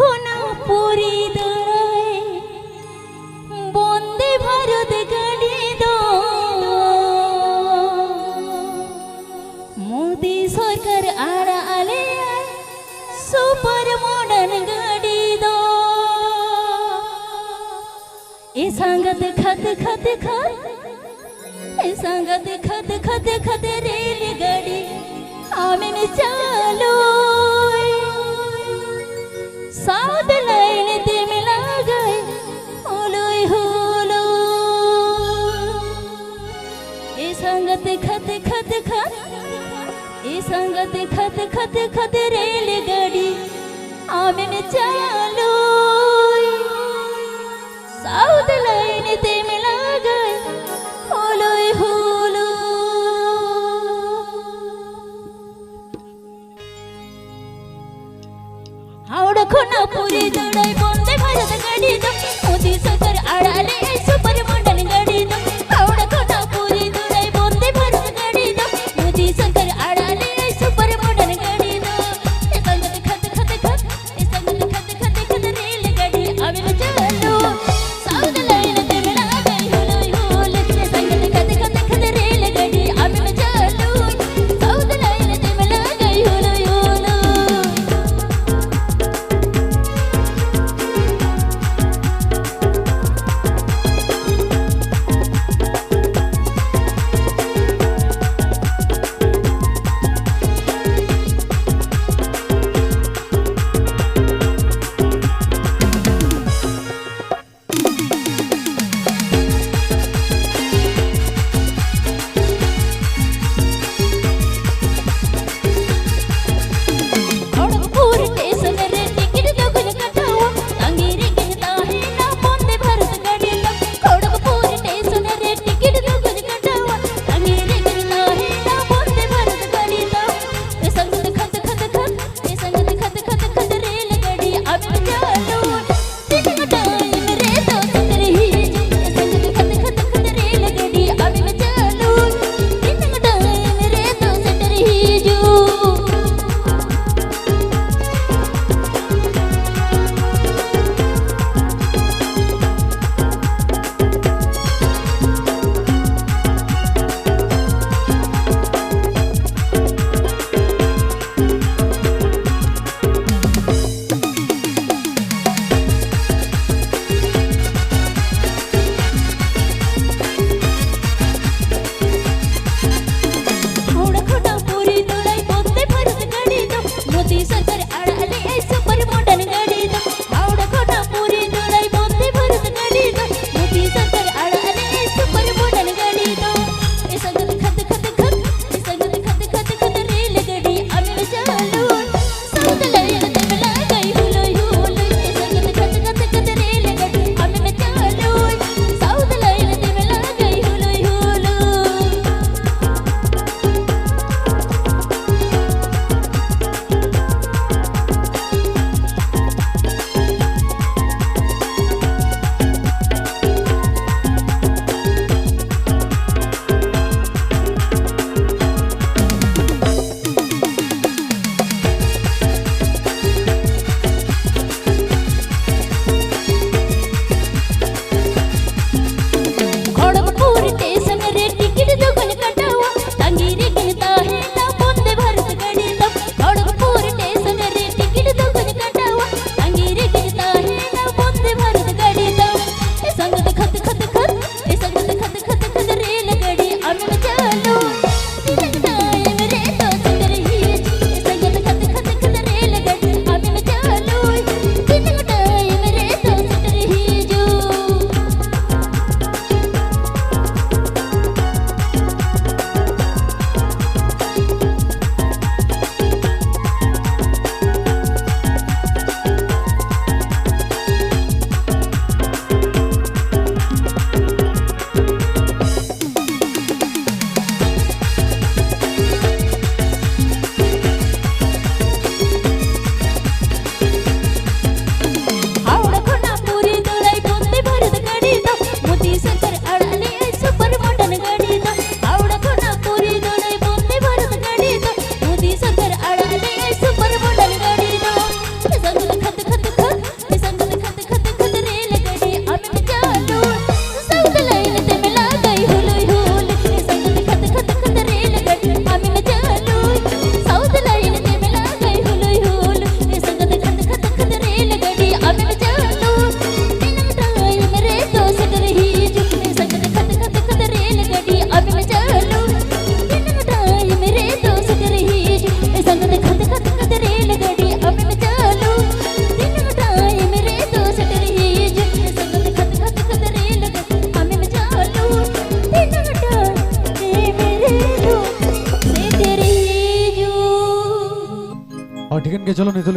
खोना पूरी दौड़ाए वंदे भारत गाड़ी दो मोदी सरकार आड़ा आले सुपर मॉडर्न गाड़ी दो ए संगत खत खत खत ए संगत खत खत खत रेल गाड़ी आमिन चालो साउथ लाइन ते मिला गए होलोई होलो ए संगत खत खत खत ए संगत खत खत खत रेल गाड़ी आमिन चालो साउथ लाइन ते मिला गए होलोई होलो हावड़ा खोना पूरी दौड़ाई वंदे भारत गाड़ी दो मोदी सरकार आड़ाले सुपर मॉडर्न गाड़ी दो हावड़ा खोना पूरी दौड़ाई वंदे भारत गाड़ी दो मोदी सरकार आड़ाले सुपर मॉडर्न गाड़ी दो ए संगत खत खत खत ए संगत खत खत खत रेल गाड़ी आमिन चालो साउथ लाइन ते मिला गई होलोई होलो ए संगत खत खत खत रेल गाड़ी आमिन चालो साउथ लाइन ते मिला गई होलोई होलो রঙ্গে ঝুলনে ধুলে